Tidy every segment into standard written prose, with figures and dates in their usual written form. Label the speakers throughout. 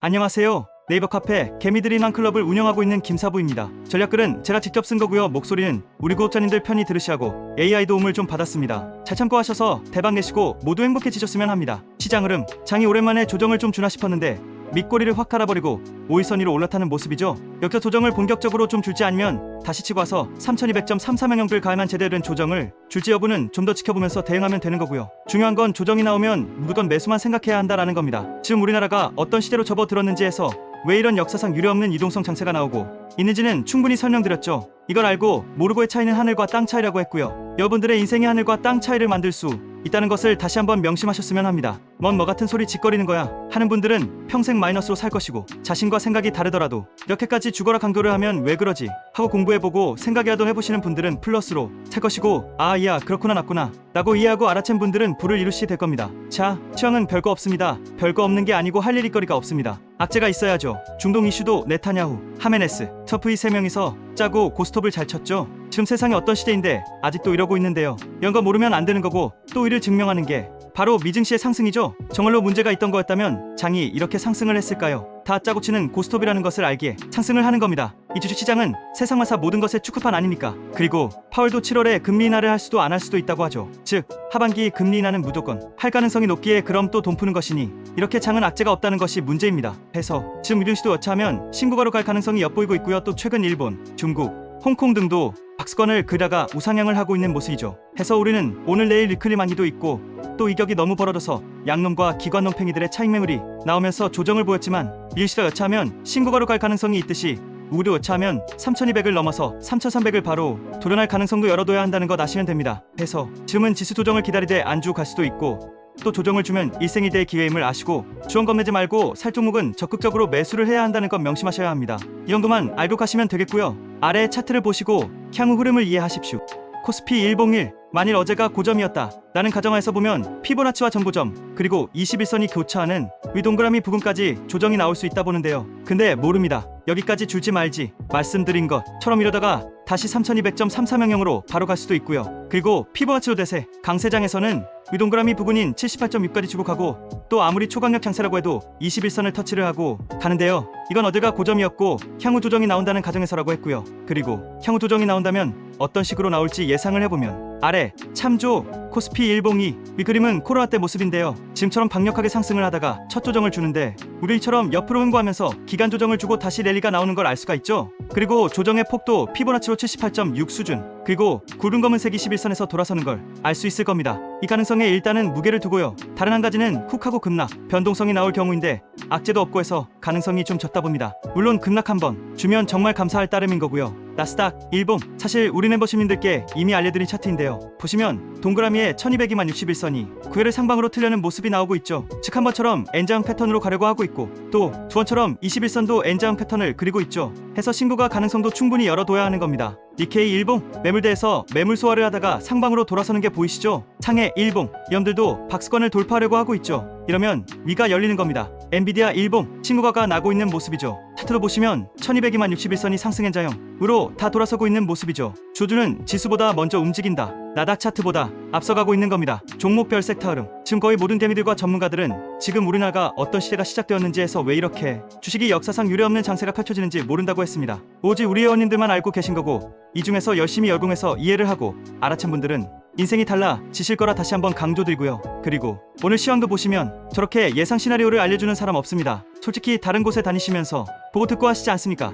Speaker 1: 안녕하세요. 네이버 카페 개미들이 난 클럽을 운영하고 있는 김사부입니다. 전략글은 제가 직접 쓴 거고요. 목소리는 우리 구독자님들 편히 들으시라고 AI 도움을 좀 받았습니다. 잘 참고하셔서 대박 내시고 모두 행복해지셨으면 합니다. 시장 흐름, 장이 오랜만에 조정을 좀 주나 싶었는데 밑꼬리를 확 갈아버리고 5일선 위로 올라타는 모습이죠. 역사 조정을 본격적으로 좀 줄지 아니면 다시 치고 와서 3200.3300별 가에만 제대로 된 조정을 줄지 여부는 좀 더 지켜보면서 대응하면 되는 거고요. 중요한 건 조정이 나오면 무조건 매수만 생각해야 한다라는 겁니다. 지금 우리나라가 어떤 시대로 접어들었는지 해서 왜 이런 역사상 유례없는 이동성 장세가 나오고 있는지는 충분히 설명드렸죠. 이걸 알고 모르고의 차이는 하늘과 땅 차이라고 했고요. 여러분들의 인생의 하늘과 땅 차이를 만들 수 있다는 것을 다시 한번 명심하셨으면 합니다. 뭔 뭐 같은 소리 짓거리는 거야 하는 분들은 평생 마이너스로 살 것이고, 자신과 생각이 다르더라도 이렇게까지 죽어라 강조를 하면 왜 그러지 하고 공부해보고 생각이라도 해보시는 분들은 플러스로 살 것이고, 아 이야 그렇구나 낫구나 라고 이해하고 알아챈 분들은 부를 이루시게 될 겁니다. 자, 취향은 별거 없습니다. 별거 없는 게 아니고 할 일거리가 없습니다. 악재가 있어야죠. 중동 이슈도 네타냐후, 하메네스, 터프 이 3명이서 짜고 고스톱을 잘 쳤죠. 지금 세상이 어떤 시대인데 아직도 이러고 있는데요. 이런 거 모르면 안 되는 거고, 또 이를 증명하는 게 바로 미증시의 상승이죠. 정말로 문제가 있던 거였다면 장이 이렇게 상승을 했을까요? 다 짜고 치는 고스톱이라는 것을 알기에 상승을 하는 겁니다. 이 주식시장은 세상마사 모든 것의 축구판 아닙니까? 그리고 파월도 7월에 금리 인하를 할 수도 안 할 수도 있다고 하죠. 즉 하반기 금리 인하는 무조건 할 가능성이 높기에 그럼 또 돈 푸는 것이니 이렇게 장은 악재가 없다는 것이 문제입니다. 해서 지금 미증시도 여차하면 신고가로 갈 가능성이 엿보이고 있고요. 또 최근 일본, 중국, 홍콩 등도 박스권을 그다가 우상향을 하고 있는 모습이죠. 해서 우리는 오늘 내일 리클리만기도 있고, 또 이격이 너무 벌어져서 양놈과 기관놈 팽이들의 차익 매물이 나오면서 조정을 보였지만 일시로 여차하면 신고가로 갈 가능성이 있듯이 우리도 여차하면 3200을 넘어서 3300을 바로 도련할 가능성도 열어둬야 한다는 것 아시면 됩니다. 해서 지금은 지수 조정을 기다리되 안주 갈 수도 있고, 또 조정을 주면 일생일대의 기회임을 아시고 주원 겁내지 말고 살 종목은 적극적으로 매수를 해야 한다는 것 명심하셔야 합니다. 이 정도만 알고 가시면 되겠고요. 아래 차트를 보시고 향후 흐름을 이해하십시오. 코스피 101, 만일 어제가 고점이었다 라는 가정하에서 보면 피보나치와 전고점 그리고 21선이 교차하는 위 동그라미 부근까지 조정이 나올 수 있다 보는데요. 근데 모릅니다. 여기까지 줄지 말지 말씀드린 것처럼 이러다가 다시 3200.330으로 바로 갈 수도 있고요. 그리고 피보나치로 대세 강세장에서는 위동그라미 부근인 78.6까지 주고 가고, 또 아무리 초강력 장세라고 해도 21선을 터치를 하고 가는데요. 이건 어제가 고점이었고 향후 조정이 나온다는 가정에서라고 했고요. 그리고 향후 조정이 나온다면 어떤 식으로 나올지 예상을 해보면 아래 참조 코스피 102 위 그림은 코로나 때 모습인데요. 지금처럼 강력하게 상승을 하다가 첫 조정을 주는데 우리처럼 옆으로 흥고하면서 기간 조정을 주고 다시 랠리가 나오는 걸 알 수가 있죠. 그리고 조정의 폭도 피보나치로 78.6 수준, 그리고 구름 검은색 21선에서 돌아서는 걸 알 수 있을 겁니다. 이 가능성에 일단은 무게를 두고요. 다른 한 가지는 훅하고 급락, 변동성이 나올 경우인데 악재도 없고 해서 가능성이 좀 적다 봅니다. 물론 급락 한번 주면 정말 감사할 따름인 거고요. 나스닥, 일봉, 사실 우리 멤버십님들께 이미 알려드린 차트인데요. 보시면 동그라미에 1200이만 61선이 9회를 상방으로 틀려는 모습이 나오고 있죠. 즉 한 번처럼 N자형 패턴으로 가려고 하고 있고, 또 두 번처럼 21선도 N자형 패턴을 그리고 있죠. 해서 신고가 가능성도 충분히 열어둬야 하는 겁니다. 니케이 일봉, 매물대에서 매물 소화를 하다가 상방으로 돌아서는 게 보이시죠? 상해 일봉, 이놈들도 박스권을 돌파하려고 하고 있죠. 이러면 위가 열리는 겁니다. 엔비디아 일봉, 신고가가 나고 있는 모습이죠. 차트로 보시면 1200이만 61선이 상승 N자형으로 다 돌아서고 있는 모습이죠. 조주는 지수보다 먼저 움직인다. 나닥 차트보다 앞서가고 있는 겁니다. 종목별 섹터 흐름, 지금 거의 모든 개미들과 전문가들은 지금 우리나라가 어떤 시대가 시작되었는지 해서 왜 이렇게 주식이 역사상 유례없는 장세가 펼쳐지는지 모른다고 했습니다. 오직 우리 회원님들만 알고 계신 거고, 이 중에서 열심히 열공해서 이해를 하고 알아챈 분들은 인생이 달라지실 거라 다시 한번 강조드리고요. 그리고 오늘 시황도 보시면 저렇게 예상 시나리오를 알려주는 사람 없습니다. 솔직히 다른 곳에 다니시면서 보고 듣고 하시지 않습니까?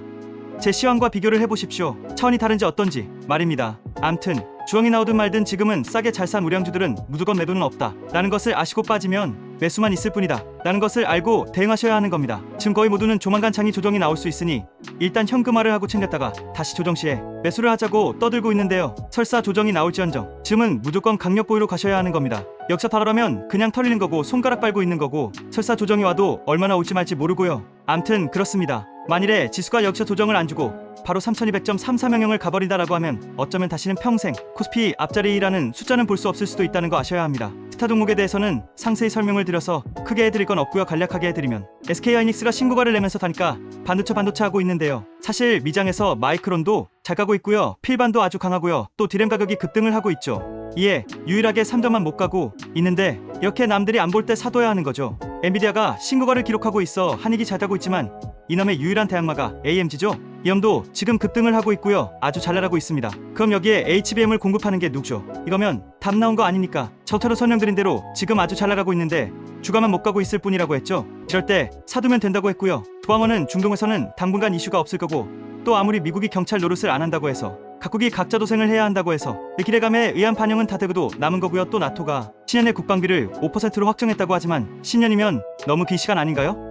Speaker 1: 제 시황과 비교를 해보십시오. 차원이 다른지 어떤지 말입니다. 암튼 주황이 나오든 말든 지금은 싸게 잘 산 우량주들은 무조건 매도는 없다 라는 것을 아시고 빠지면 매수만 있을 뿐이다 라는 것을 알고 대응하셔야 하는 겁니다. 지금 거의 모두는 조만간 장이 조정이 나올 수 있으니 일단 현금화를 하고 챙겼다가 다시 조정 시에 매수를 하자고 떠들고 있는데요. 설사 조정이 나올지언정 지금은 무조건 강력 보유로 가셔야 하는 겁니다. 역사 바라라면 그냥 털리는 거고 손가락 빨고 있는 거고, 설사 조정이 와도 얼마나 올지 말지 모르고요. 암튼 그렇습니다. 만일에 지수가 역시 조정을 안 주고 바로 3200.330을 가버린다라고 하면 어쩌면 다시는 평생 코스피 앞자리라는 숫자는 볼 수 없을 수도 있다는 거 아셔야 합니다. 스타 종목에 대해서는 상세히 설명을 드려서 크게 해드릴 건 없고요. 간략하게 해드리면 SK하이닉스가 신고가를 내면서 다니까 반도체 하고 있는데요. 사실 미장에서 마이크론도 잘 가고 있고요. 필반도 아주 강하고요. 또 디램 가격이 급등을 하고 있죠. 이에 유일하게 3점만 못 가고 있는데 이렇게 남들이 안 볼 때 사둬야 하는 거죠. 엔비디아가 신고가를 기록하고 있어 한익이 잘 타고 있지만 이놈의 유일한 대항마가 AMG죠. 이 놈도 지금 급등을 하고 있고요. 아주 잘 나가고 있습니다. 그럼 여기에 HBM을 공급하는 게 누구죠? 이거면 답 나온 거 아닙니까? 저태로 설명드린 대로 지금 아주 잘 나가고 있는데 주가만 못 가고 있을 뿐이라고 했죠. 이럴 때 사두면 된다고 했고요. 도항원은 중동에서는 당분간 이슈가 없을 거고 또 아무리 미국이 경찰 노릇을 안 한다고 해서 각국이 각자 도생을 해야 한다고 해서 기대감에 의한 반영은 다 되고도 남은 거고요. 또 나토가 신년의 국방비를 5%로 확정했다고 하지만 신년이면 너무 긴 시간 아닌가요?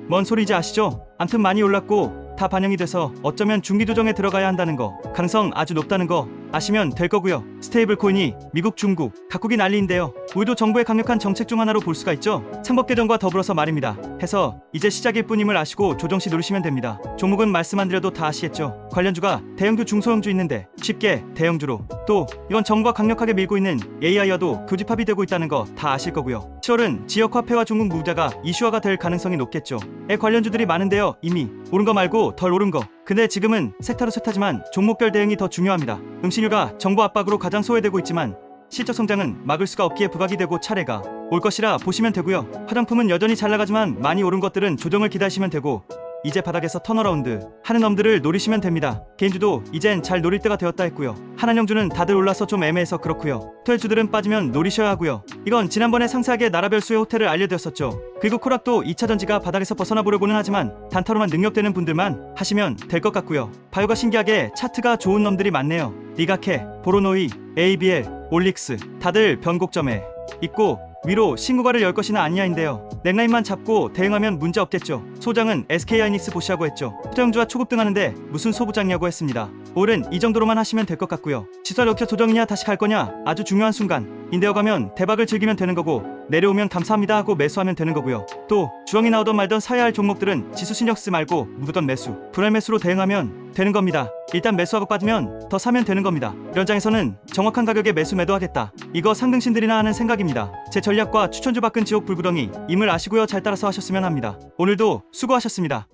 Speaker 1: 뭔 소리인지 아시죠? 암튼 많이 올랐고 다 반영이 돼서 어쩌면 중기 조정에 들어가야 한다는 거, 가능성 아주 높다는 거 아시면 될 거고요. 스테이블 코인이 미국, 중국 각국이 난리인데요. 우리도 정부의 강력한 정책 중 하나로 볼 수가 있죠. 상법 개정과 더불어서 말입니다. 해서 이제 시작일 뿐임을 아시고 조정시 누르시면 됩니다. 종목은 말씀 안 드려도 다 아시겠죠. 관련주가 대형주, 중소형주 있는데 쉽게 대형주로, 또 이건 정부가 강력하게 밀고 있는 AI와도 교집합이 되고 있다는 거 다 아실 거고요. 7월은 지역 화폐와 중국 무자가 이슈화가 될 가능성이 높겠죠. 관련주들이 많은데요. 이미 오른 거 말고 덜 오른 거. 근데 지금은 섹터로 섹터지만 종목별 대응이 더 중요합니다. 음식료가 정부 압박으로 가장 소외되고 있지만 실적 성장은 막을 수가 없기에 부각이 되고 차례가 올 것이라 보시면 되고요. 화장품은 여전히 잘 나가지만 많이 오른 것들은 조정을 기다리시면 되고 이제 바닥에서 턴어라운드 하는 놈들을 노리시면 됩니다. 개인주도 이젠 잘 노릴 때가 되었다 했고요. 한한형주는 다들 올라서 좀 애매해서 그렇고요. 토요일주들은 빠지면 노리셔야 하고요. 이건 지난번에 상세하게 나라별 수의 호텔을 알려드렸었죠. 그리고 코락도 2차전지가 바닥에서 벗어나 보려고는 하지만 단타로만 능력되는 분들만 하시면 될 것 같고요. 바이오가 신기하게 차트가 좋은 놈들이 많네요. 리가케, 보로노이, ABL, 올릭스 다들 변곡점에 있고 위로 신고가를 열 것이나 아니냐인데요. 넥라인만 잡고 대응하면 문제 없겠죠. 소장은 SK하이닉스 보시하고 했죠. 투자용주와 초급등하는데 무슨 소부장이냐고 했습니다. 올은 이 정도로만 하시면 될 것 같고요. 지수와 역시 조정이냐 다시 갈 거냐 아주 중요한 순간 인데어 가면 대박을 즐기면 되는 거고 내려오면 감사합니다 하고 매수하면 되는 거고요. 또 주황이 나오던 말던 사야 할 종목들은 지수 신경 쓰지 말고 무조건 매수, 불알 매수로 대응하면 되는 겁니다. 일단 매수하고 빠지면 더 사면 되는 겁니다. 이런 장에서는 정확한 가격에 매수 매도하겠다. 이거 상등신들이나 하는 생각입니다. 제 전략과 추천주 바꾼 지옥 불구덩이 임을 아시고요. 잘 따라서 하셨으면 합니다. 오늘도 수고하셨습니다.